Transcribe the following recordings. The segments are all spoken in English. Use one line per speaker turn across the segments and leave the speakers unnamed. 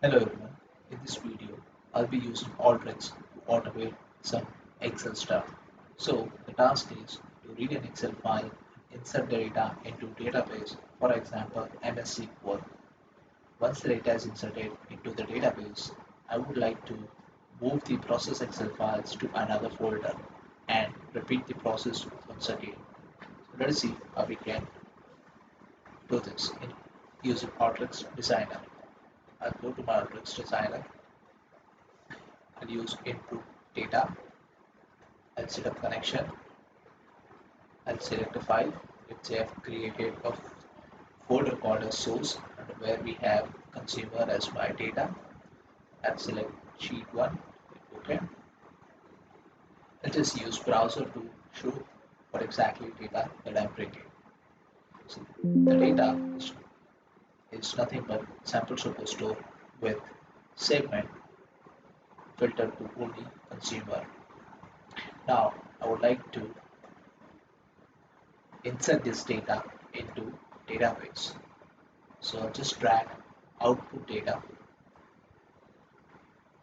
Hello everyone, in this video I'll be using Alteryx to automate some Excel stuff. So the task is to read an Excel file, insert the data into database, for example MS SQL. Once the data is inserted into the database, I would like to move the process Excel files to another folder and repeat the process once again. So let us see how we can do this in using Alteryx Designer. I'll go to my Alteryx Designer. I'll use input data. I'll set up connection. I'll select a file which I have created a folder called as source and where we have consumer as my data. I'll select sheet 1. Okay. I'll just use browser to show what exactly data that I'm bringing. So the data is nothing but sample superstore with segment filtered to only consumer. Now I would like to insert this data into database. So I'll just drag output data,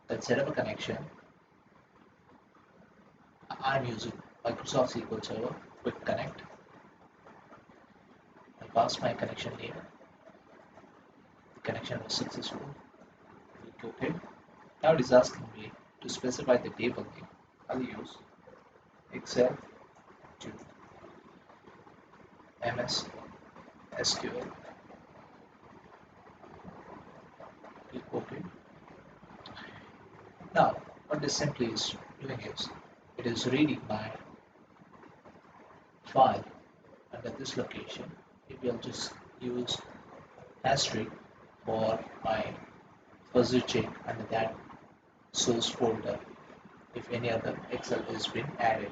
then set up a connection. I'm using Microsoft SQL Server Quick Connect. I'll pass my connection name. The connection was successful. Click OK. Now it is asking me to specify the table name. I'll use Excel to MS SQL. Click OK. Now, what this simply is doing is, it is reading my file under this location. Maybe I'll just use asterisk for my fuzzy check under that source folder if any other Excel has been added.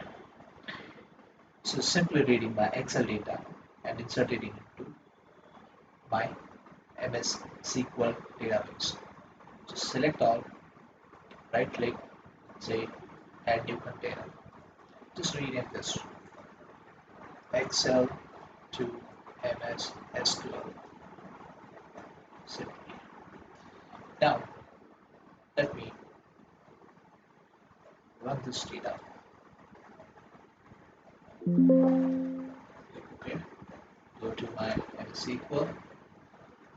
So simply reading my Excel data and inserting it into my MS SQL database. Just select all, right click, say add new container. Just rename this Excel to MS SQL. Simply. Now let me run this data. Click OK. Go to my MS SQL,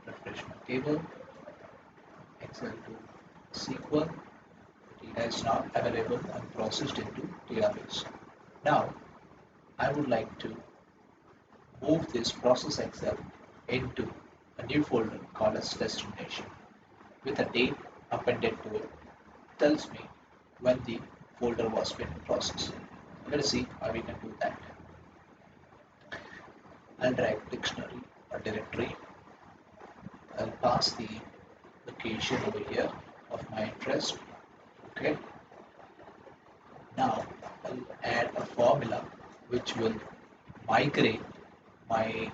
refresh my table, Excel to SQL. The data is now available and processed into database. Now I would like to move this process Excel into a new folder called as destination with a date appended to it. Tells me when the folder was been processed. Let us see how we can do that. I'll drag dictionary or directory. I'll pass the location over here of my interest. Okay. Now I'll add a formula which will migrate my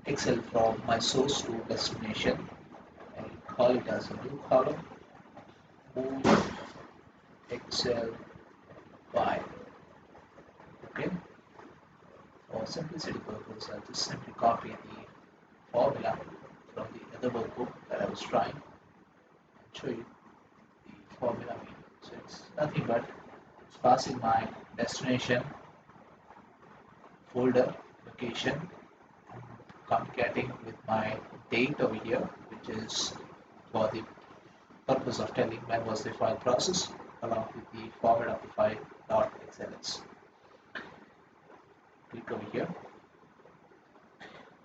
Excel from my source to destination. I'll call it as a new column. Move Excel file. Okay. For simplicity purpose, I'll just simply copy the formula from the other workbook that I was trying and show you the formula. So it's nothing but it's passing my destination folder location, concatenating with my date over here, which is for the purpose of telling when was the file process, along with the format of the file .xls. Click over here.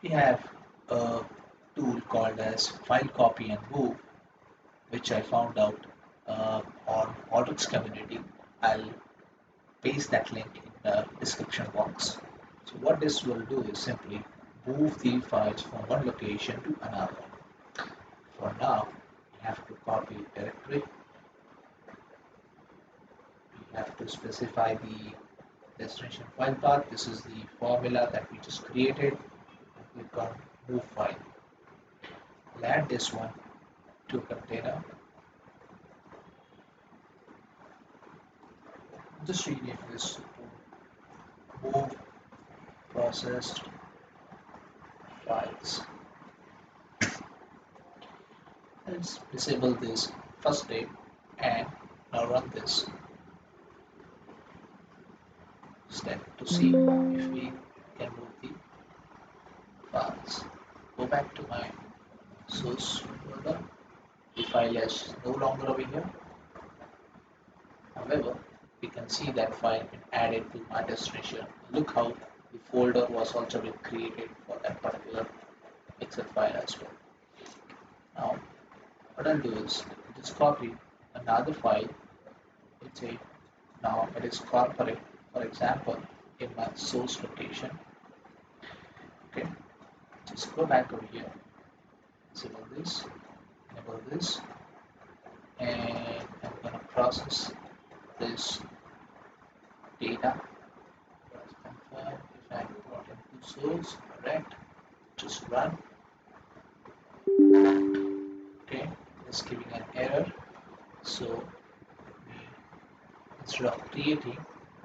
We have a tool called as file copy and move, which I found out on Alteryx community. I'll paste that link in the description box. So what this will do is simply move the files from one location to another. For now, we have to copy directory. We have to specify the destination file path. This is the formula that we just created. Click on move file. We'll add this one to container. Just rename this to move processed files. Let's disable this first step and now run this step to see if we can move the files. Go back to my source folder. The file is no longer over here. However, we can see that file been added to my destination. Look how the folder was also been created for that particular Excel file as well. Now, what I'll do is just copy another file. Let's say now it is corporate, for example, in my source location. Okay, just go back over here, enable this, and I'm going to process this data. Let's confirm if I brought into source, correct. Just run. Okay, it's giving an error. So instead of creating,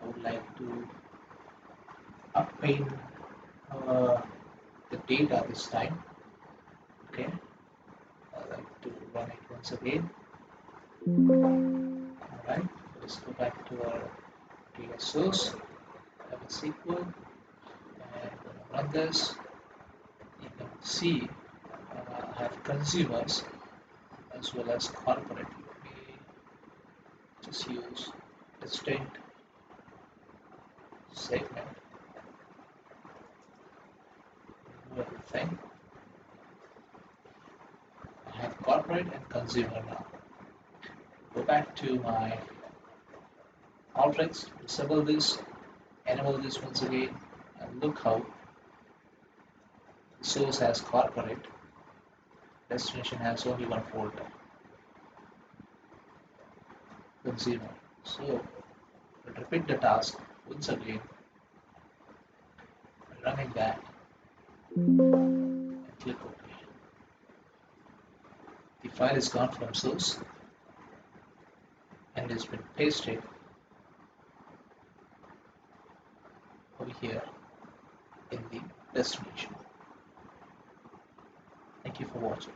I would like to append the data this time. Okay, I'd like to run it once again. Alright, let's go back to our data source, MS SQL, and run this. You can see I have consumers as well as corporate. Let me just use distinct segment, remove everything. I have corporate and consumer now. Go back to my Alteryx, disable this, enable this once again, and look how the source has corporate, destination has only one folder, consumer. So we'll repeat the task once again, running that, and click OK. The file is gone from source and has been pasted over here in the destination. Thank you for watching.